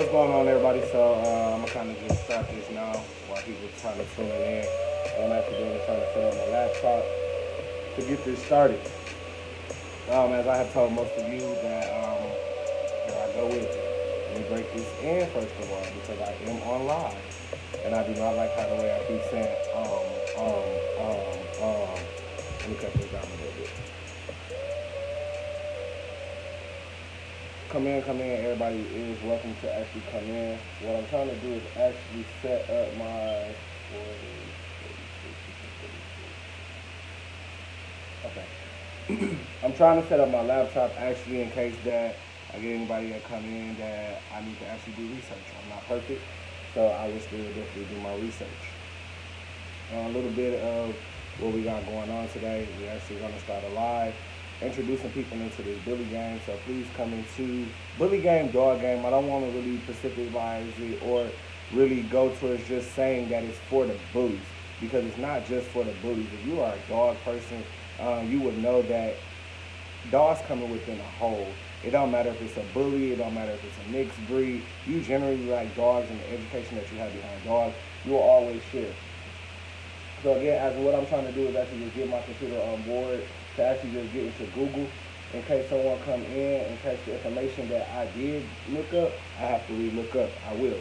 What's going on, everybody? So I'm gonna kind of just start this now while people trying to tune in. What I'm actually doing is trying to set up my laptop to get this started. As I have told most of you that here I go with it. Let me break this in first of all because I am on live, and I do not like how the way I keep saying Let me cut this down a little bit. Come in, everybody is welcome to actually come in. What I'm trying to do is actually set up my, okay. I'm trying to set up my laptop actually in case that I get anybody that come in that I need to actually do research. I'm not perfect, so I will still definitely do my research. A little bit of what we got going on today. We're actually gonna start a live, introducing people into this bully game. So please come into bully game, dog game. I don't want to really specificize it or really go towards just saying that it's for the bullies, because it's not just for the bullies. If you are a dog person, you would know that dogs coming within a whole. It don't matter if it's a bully, it don't matter if it's a mixed breed. You generally like dogs, and the education that you have behind dogs, you will always share. So again, as what I'm trying to do is actually just get my computer on board to actually just get into Google in case someone come in case the information that I did look up, I have to re-look up. I will.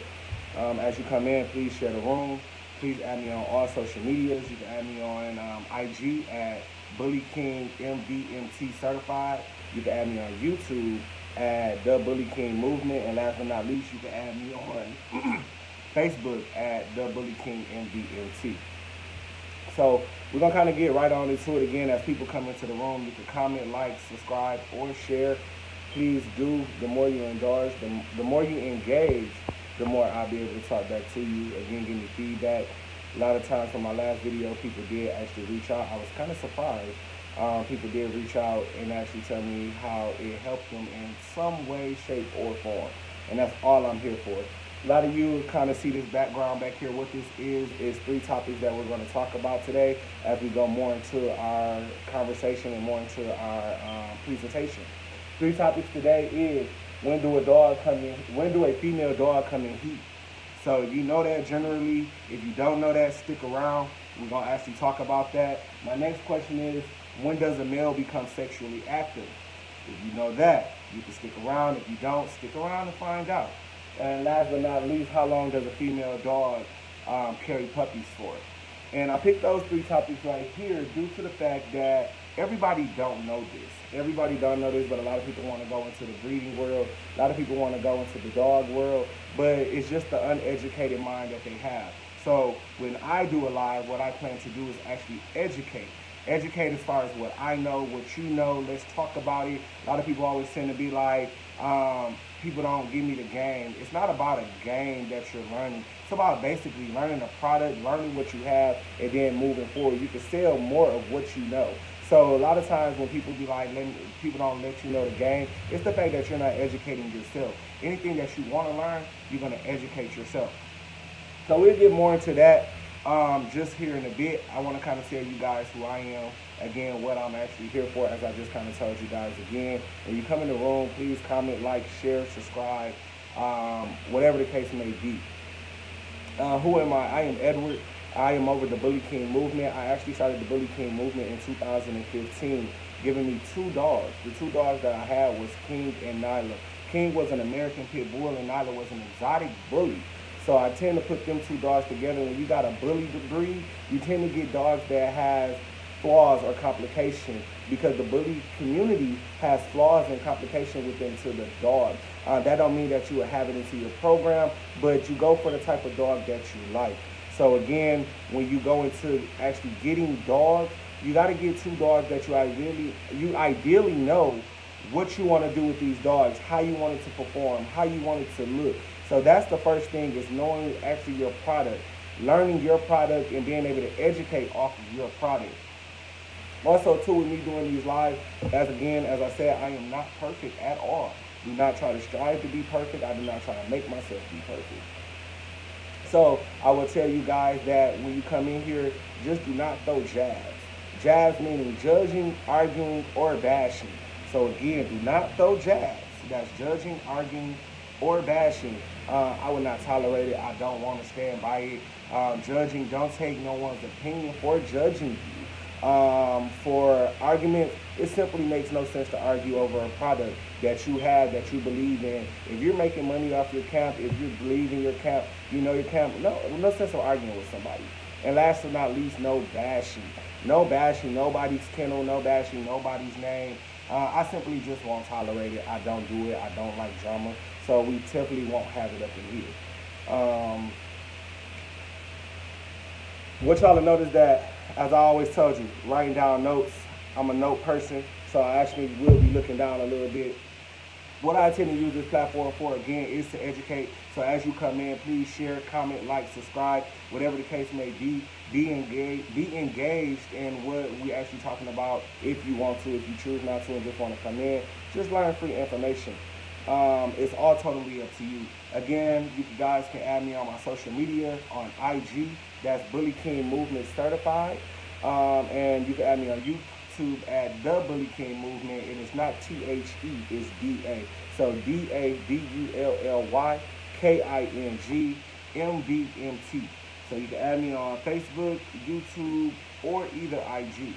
As you come in, please share the room. Please add me on all social medias. You can add me on IG at DaBullyKingMvmt certified. You can add me on YouTube at DaBullyKingMvmt. And last but not least, you can add me on Facebook at DaBullyKingMvmt. So we're going to kind of get right on into it again. As people come into the room, you can comment, like, subscribe, or share. Please do. The more you indulge, the more you engage, the more I'll be able to talk back to you. Again, give me feedback. A lot of times from my last video, people did actually reach out. I was kind of surprised. People did reach out and actually tell me how it helped them in some way, shape, or form. And that's all I'm here for. A lot of you kind of see this background back here. What this is 3 topics that we're going to talk about today as we go more into our conversation and more into our presentation. 3 topics today is when do a female dog come in heat? So you know that generally. If you don't know that, stick around. We're going to actually talk about that. My next question is, when does a male become sexually active? If you know that, you can stick around. If you don't, stick around and find out. And last but not least, how long does a female dog carry puppies for? And I picked those 3 topics right here due to the fact that everybody don't know this. Everybody don't know this, but a lot of people want to go into the breeding world. A lot of people want to go into the dog world, but it's just the uneducated mind that they have. So when I do a live, what I plan to do is actually educate. Educate as far as what I know, what you know. Let's talk about it. A lot of people always tend to be like, people don't give me the game. It's not about a game that you're learning. It's about basically learning a product, learning what you have, and then moving forward. You can sell more of what you know. So a lot of times when people be like, people don't let you know the game, it's the fact that you're not educating yourself. Anything that you want to learn, you're going to educate yourself. So we'll get more into that just here in a bit. I want to kind of tell you guys who I am. Again, what I'm actually here for, as I just kind of told you guys again. When you come in the room, please comment, like, share, subscribe, whatever the case may be. Who am I? I am Edward. I am over the Bully King movement. I actually started the Bully King movement in 2015, giving me 2 dogs. The 2 dogs that I had was King and Nyla. King was an American Pit Bull, and Nyla was an exotic bully. So I tend to put them 2 dogs together. When you got a bully breed, you tend to get dogs that has flaws or complications, because the bully community has flaws and complications within to the dog. That don't mean that you will have it into your program, but you go for the type of dog that you like. So again, when you go into actually getting dogs, you got to get 2 dogs that you ideally know what you want to do with these dogs, how you want it to perform, how you want it to look. So that's the first thing, is knowing actually your product, learning your product, and being able to educate off of your product. Also, too, with me doing these live, as I said, I am not perfect at all. Do not try to strive to be perfect. I do not try to make myself be perfect. So I will tell you guys that when you come in here, just do not throw jabs. Jabs meaning judging, arguing, or bashing. So again, do not throw jabs. That's judging, arguing, or bashing, I would not tolerate it. I don't want to stand by it. Judging, don't take no one's opinion for judging you. For arguments, it simply makes no sense to argue over a product that you have, that you believe in. If you're making money off your camp, if you believe in your camp, you know your camp, no sense of arguing with somebody. And last but not least, no bashing. No bashing nobody's kennel, no bashing nobody's name. I simply just won't tolerate it. I don't do it. I don't like drama. So we typically won't have it up in here. What y'all have noticed that, as I always told you, writing down notes. I'm a note person, so I actually will be looking down a little bit. What I intend to use this platform for, again, is to educate. So as you come in, please share, comment, like, subscribe, whatever the case may be. Be engaged in what we actually talking about. If you want to, if you choose not to and just want to come in, just learn free information. It's all totally up to you. Again, you guys can add me on my social media on IG. That's DaBullyKingMvmt certified. And you can add me on YouTube at DaBullyKingMvmt, and it's not THE, it's DA. So DaBullyKingMvmt. So you can add me on Facebook, YouTube, or either IG.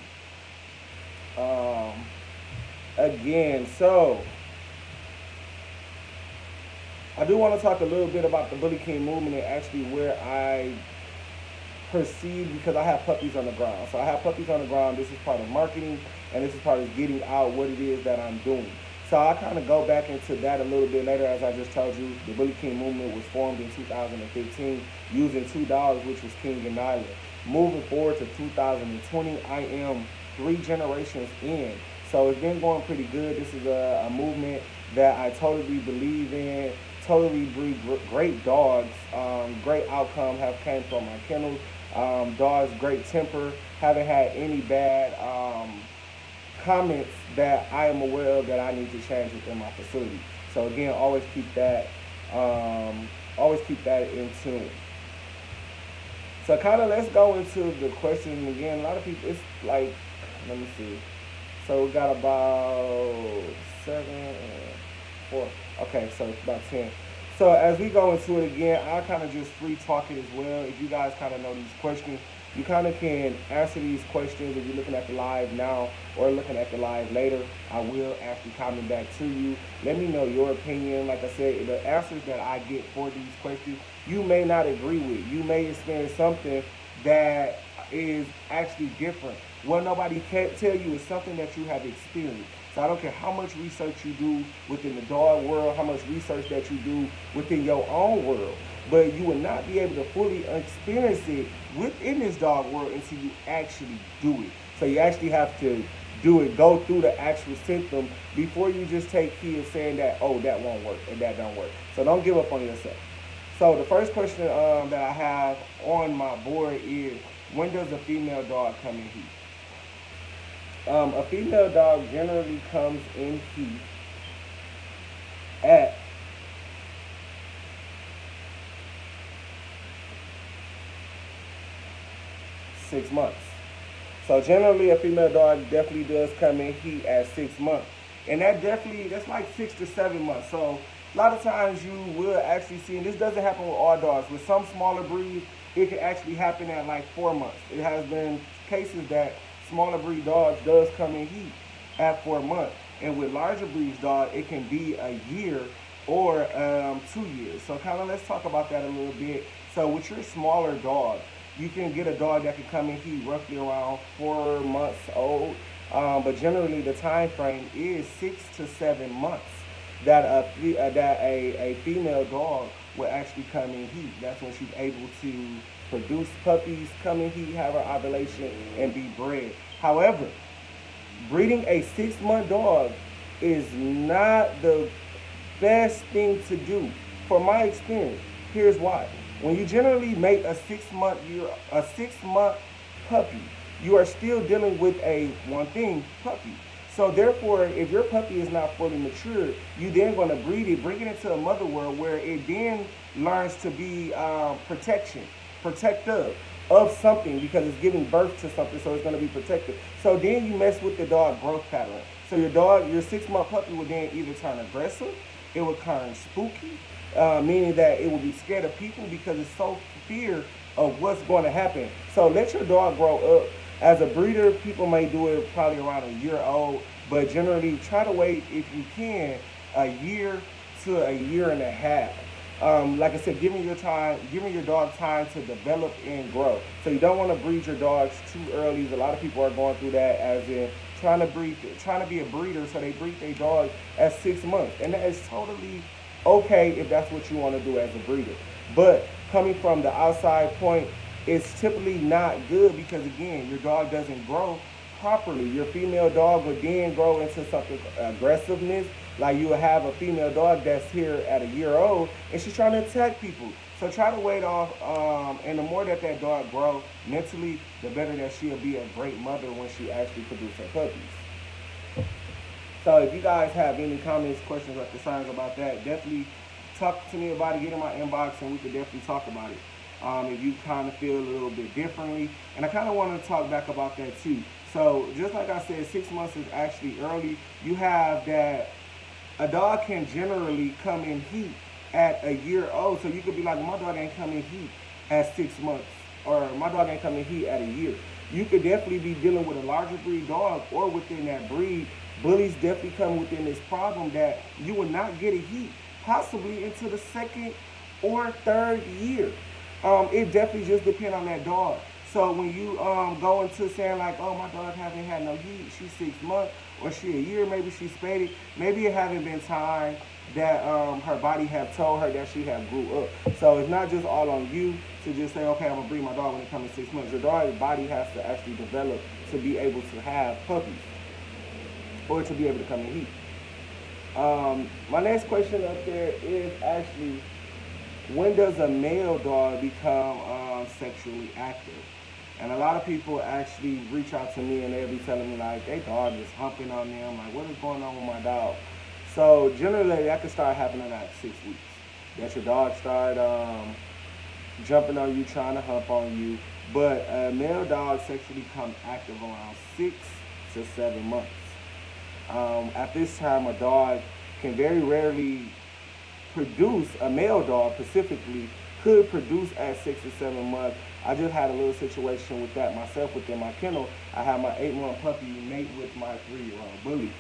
Again, so I do want to talk a little bit about the Bully King movement and actually where I perceive, because I have puppies on the ground. So I have puppies on the ground. This is part of marketing, and this is part of getting out what it is that I'm doing. So I kind of go back into that a little bit later. As I just told you, the Bully King movement was formed in 2015 using $2, which was King and Nyla. Moving forward to 2020, I am 3 generations in. So it's been going pretty good. This is a movement that I totally believe in. Totally breed great dogs. Great outcome have came from my kennels. Dogs, great temper. Haven't had any bad comments that I am aware of that I need to change within my facility. So again, always keep that in tune. So kind of let's go into the question again. A lot of people, it's like, let me see. So we got about 7 and 4. Okay, so it's about 10. So as we go into it again, I'll kind of just free talk it as well. If you guys kind of know these questions, you kind of can answer these questions if you're looking at the live now or looking at the live later. I will actually comment back to you. Let me know your opinion. Like I said, the answers that I get for these questions, you may not agree with. You may experience something that is actually different. What nobody can't tell you is something that you have experienced. So I don't care how much research you do within the dog world, how much research that you do within your own world, but you will not be able to fully experience it within this dog world until you actually do it. So you actually have to do it, go through the actual symptom before you just take heed saying that, oh, that won't work and that don't work. So don't give up on yourself. So the first question that I have on my board is, when does a female dog come in heat? A female dog generally comes in heat at 6 months. So generally a female dog definitely does come in heat at 6 months. And that's like 6 to 7 months. So a lot of times you will actually see, and this doesn't happen with all dogs, with some smaller breeds, it can actually happen at like 4 months. It has been cases that smaller breed dogs does come in heat at 4 months. And with larger breeds dog, it can be a year or 2 years. So kind of let's talk about that a little bit. So with your smaller dog, you can get a dog that can come in heat roughly around 4 months old. But generally the time frame is 6 to 7 months that a female dog will actually come in heat. That's when she's able to produce puppies, come in heat, have her ovulation, and be bred. However, breeding a 6-month dog is not the best thing to do. From my experience, here's why. When you generally make a 6-month puppy, you are still dealing with a puppy. So therefore, if your puppy is not fully matured, you then going to breed it, bring it into a mother world where it then learns to be protective of something, because it's giving birth to something, so it's going to be protective. So then you mess with the dog growth pattern. So your 6-month puppy will then either turn aggressive, it will turn spooky, meaning that it will be scared of people because it's so fear of what's going to happen. So let your dog grow up. As a breeder, people may do it probably around a year old, but generally try to wait, if you can, a year to a year and a half. Like I said, giving your dog time to develop and grow. So you don't want to breed your dogs too early. A lot of people are going through that, as in trying to be a breeder, so they breed their dog at 6 months, and that is totally okay if that's what you want to do as a breeder. But coming from the outside point, it's typically not good, because again, your dog doesn't grow properly. Your female dog would then grow into something aggressiveness. Like you will have a female dog that's here at a year old and she's trying to attack people. So try to wait off, and the more that dog grows mentally, the better that she'll be a great mother when she actually produces her puppies. So if you guys have any comments, questions, or concerns about that, definitely talk to me about it. Get in my inbox and we could definitely talk about it. If you kind of feel a little bit differently. And I kind of want to talk back about that too. So just like I said, 6 months is actually early. You have that a dog can generally come in heat at a year old. So you could be like, my dog ain't come in heat at 6 months, or my dog ain't come in heat at a year. You could definitely be dealing with a larger breed dog, or within that breed, bullies definitely come within this problem that you will not get a heat possibly into the 2nd or 3rd year. It definitely just depends on that dog. So when you go into saying like, oh, my dog haven't had no heat, she's 6 months, or she a year, maybe she's spaded, maybe it haven't been time that her body have told her that she have grew up. So it's not just all on you to just say, okay, I'm gonna breed my dog when it comes to 6 months. Your dog's body has to actually develop to be able to have puppies, or to be able to come in heat. My next question up there is actually, when does a male dog become sexually active? And a lot of people actually reach out to me and they'll be telling me like, they dog is humping on them. Like, what is going on with my dog? So generally that can start happening at 6 weeks. That your dog start jumping on you, trying to hump on you. But a male dog sexually become active around 6 to 7 months. At this time, a dog can very rarely produce, a male dog specifically could produce at 6 to 7 months. I just had a little situation with that myself within my kennel. I had my 8-month puppy mate with my 3-year-old bully.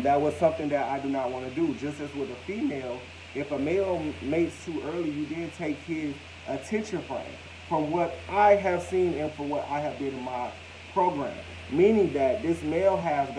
That was something that I do not want to do. Just as with a female, if a male mates too early, you then take his attention frame. From what I have seen and from what I have did in my program, meaning that this male has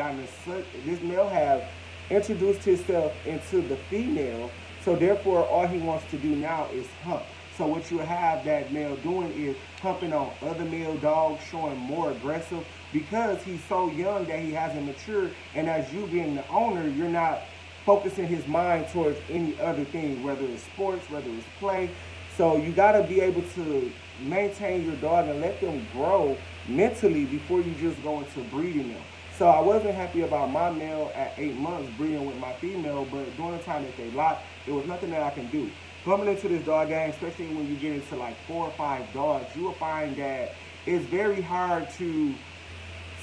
introduced himself into the female. So therefore, all he wants to do now is hump. So what you have that male doing is humping on other male dogs, showing more aggressive, because he's so young that he hasn't matured. And as you being the owner, you're not focusing his mind towards any other thing, whether it's sports, whether it's play. So you got to be able to maintain your dog and let them grow mentally before you just go into breeding them. So I wasn't happy about my male at 8 months breeding with my female, but during the time that they locked, there was nothing that I can do. Coming into this dog game, especially when you get into like 4 or 5 dogs, you will find that it's very hard to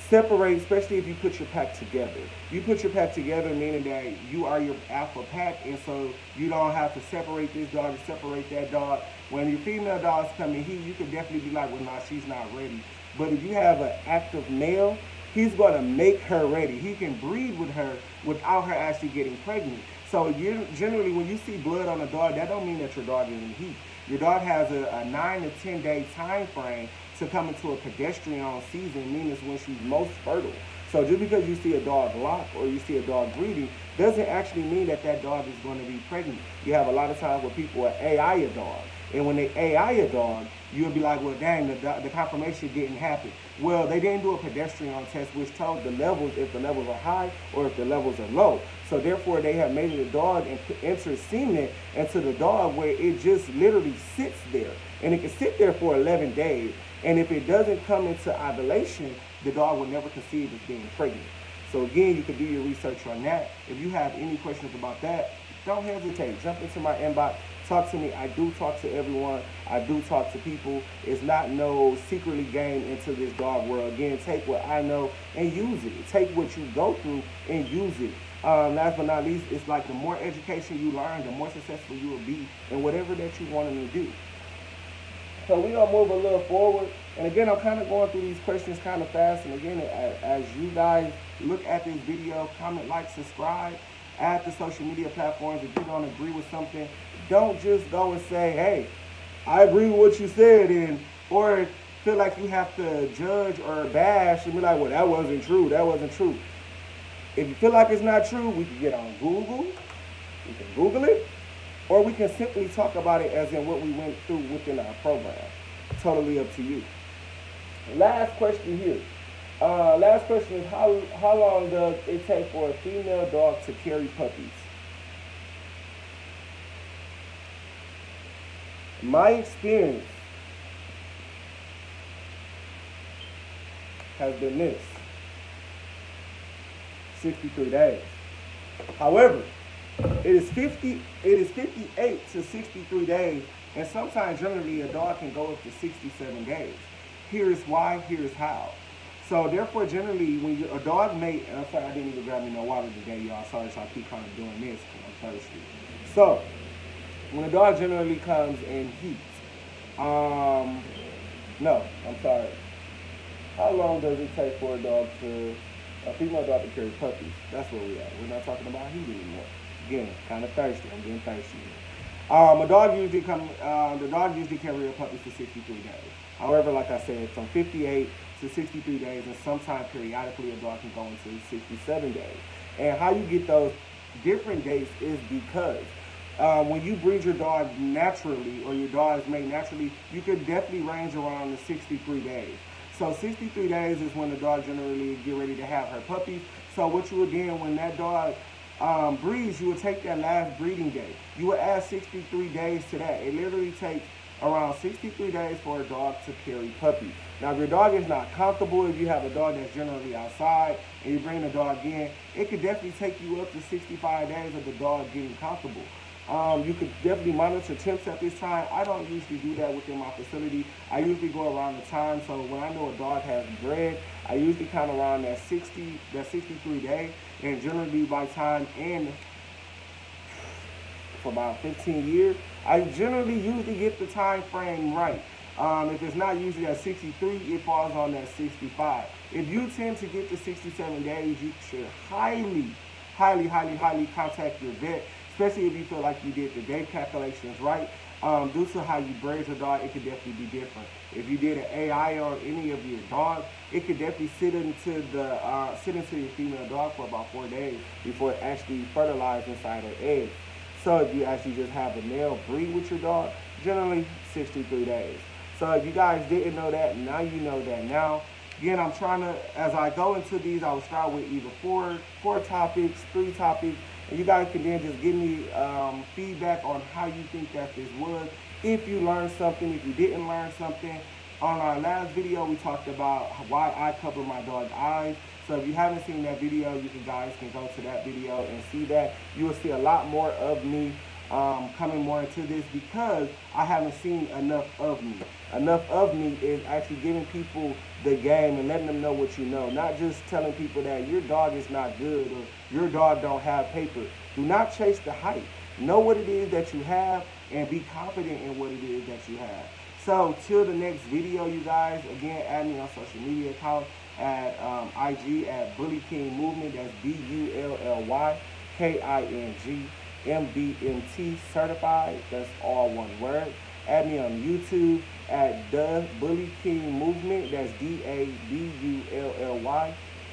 separate, especially if you put your pack together. You put your pack together, meaning that you are your alpha pack, and so you don't have to separate this dog and separate that dog. When your female dogs come in heat, you can definitely be like, well, nah, she's not ready. But if you have an active male, he's going to make her ready. He can breed with her without her actually getting pregnant. So generally, when you see blood on a dog, that don't mean that your dog is in heat. Your dog has a 9 to 10 day time frame to come into a pedestrian season, meaning it's when she's most fertile. So just because you see a dog lock or you see a dog breeding, doesn't actually mean that that dog is going to be pregnant. You have a lot of times where people are AI a dog. And when they AI a dog, you'll be like, well, dang, the confirmation didn't happen. Well, they didn't do a pedestrian test, which told the levels, if the levels are high or if the levels are low. So therefore, they have made it a dog and enter semen into the dog where it just literally sits there. And it can sit there for 11 days. And if it doesn't come into ovulation, the dog will never conceive as being pregnant. So again, you can do your research on that. If you have any questions about that, don't hesitate. Jump into my inbox. Talk to me. I do talk to everyone. I do talk to people. It's not no secretly game into this dog world. Again, take what I know and use it. Take what you go through and use it. Last but not least, it's like the more education you learn, the more successful you will be in whatever that you want to do. So we're going to move a little forward. And again, I'm kind of going through these questions kind of fast. And again, as you guys look at this video, comment, like, subscribe, add to social media platforms. If you don't agree with something, don't just go and say, hey, I agree with what you said, or feel like you have to judge or bash and be like, well, that wasn't true. That wasn't true. If you feel like it's not true, we can get on Google. We can Google it. Or we can simply talk about it as in what we went through within our program. Totally up to you. Last question here. Last question is how long does it take for a female dog to carry puppies? My experience has been this: 63 days. However, it is 58 to 63 days, and sometimes generally a dog can go up to 67 days. Here's why, here's how. So therefore, generally, when a dog mate, and I'm sorry I didn't even grab me no water today, y'all. Sorry, so I keep kind of doing this because I'm thirsty. So when a dog generally comes in heat, no, I'm sorry. How long does it take for a female dog to carry puppies? That's where we're at. We're not talking about heat anymore. Again, kind of thirsty. I'm getting thirsty. The dog usually carry a puppy for 63 days. However, like I said, from 58 to 63 days, and sometimes periodically a dog can go into 67 days. And how you get those different dates is because when you breed your dog naturally, or your dog is made naturally, you could definitely range around the 63 days. So 63 days is when the dog generally get ready to have her puppies. So what you would do when that dog breeds, you would take that last breeding day. You would add 63 days to that. It literally takes around 63 days for a dog to carry puppies. Now, if your dog is not comfortable, if you have a dog that's generally outside and you bring the dog in, it could definitely take you up to 65 days of the dog getting comfortable. You could definitely monitor temps at this time. I don't usually do that within my facility. I usually go around the time. So when I know a dog has bred, I usually count around that 63 day. And generally by time and for about 15 years, I generally usually get the time frame right. If it's not usually at 63, it falls on that 65. If you tend to get to 67 days, you should highly contact your vet, especially if you feel like you did the day calculations right. Due to how you bred your dog, it could definitely be different. If you did an AI on any of your dogs, it could definitely sit into your female dog for about 4 days before it actually fertilizes inside her eggs. So if you actually just have a male breed with your dog, generally 63 days. So if you guys didn't know that, now you know that now. Again, I'm trying to, as I go into these, I will start with either four topics, 3 topics, and you guys can then just give me feedback on how you think that this was. If you learned something, if you didn't learn something. On our last video, we talked about why I cover my dog's eyes. So if you haven't seen that video, you guys can go to that video and see that. You will see a lot more of me coming more into this because I haven't seen enough of me. Enough of me is actually giving people the game and letting them know what you know. Not just telling people that your dog is not good or your dog don't have paper. Do not chase the hype. Know what it is that you have and be confident in what it is that you have. So till the next video, you guys, again, add me on social media accounts at IG at DaBullyKingMvmt. That's DaBullyKingMvmt certified. That's all one word. Add me on YouTube at DaBullyKingMvmt. That's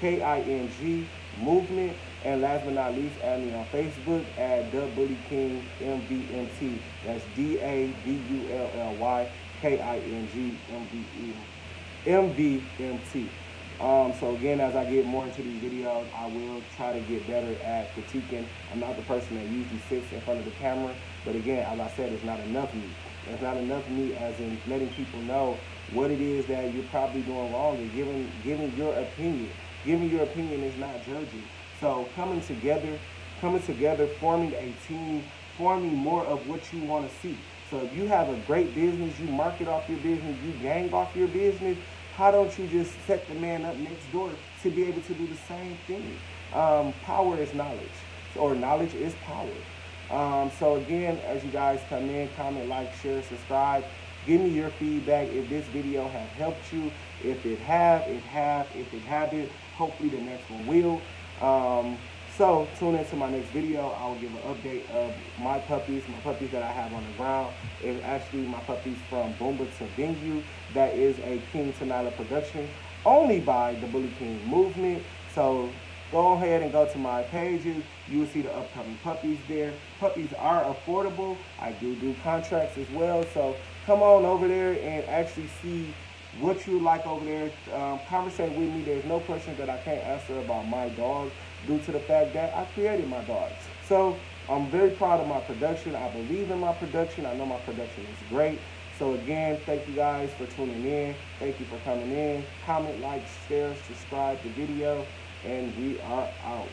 DaBullyKing Movement. And last but not least, add me on Facebook at DaBullyKingMvmt. That's DaBullyKingMvmt. So again, as I get more into these videos, I will try to get better at critiquing. I'm not the person that usually sits in front of the camera, but again, as I said, it's not enough of me. It's not enough of me as in letting people know what it is that you're probably doing wrong and giving your opinion. Giving your opinion is not judging. So coming together, forming a team, forming more of what you want to see. So if you have a great business, you market off your business, you gang off your business, how don't you just set the man up next door to be able to do the same thing? power is knowledge, or knowledge is power. So again, as you guys come in, comment, like, share, subscribe. Give me your feedback if this video has helped you. If it have, if it haven't, hopefully the next one will. So tune into my next video. I will give an update of my puppies that I have on the ground. It's actually my puppies from Boomba to Venue. That is a King to Nyla production, only by the Bully King Movement. So go ahead and go to my pages. You will see the upcoming puppies there. Puppies are affordable. I do contracts as well. So come on over there and actually see what you like over there. Conversate with me. There's no questions that I can't answer about my dogs due to the fact that I created my dogs. So I'm very proud of my production. I believe in my production. I know my production is great. So again, thank you guys for tuning in. Thank you for coming in. Comment, like, share, subscribe the video, and we are out.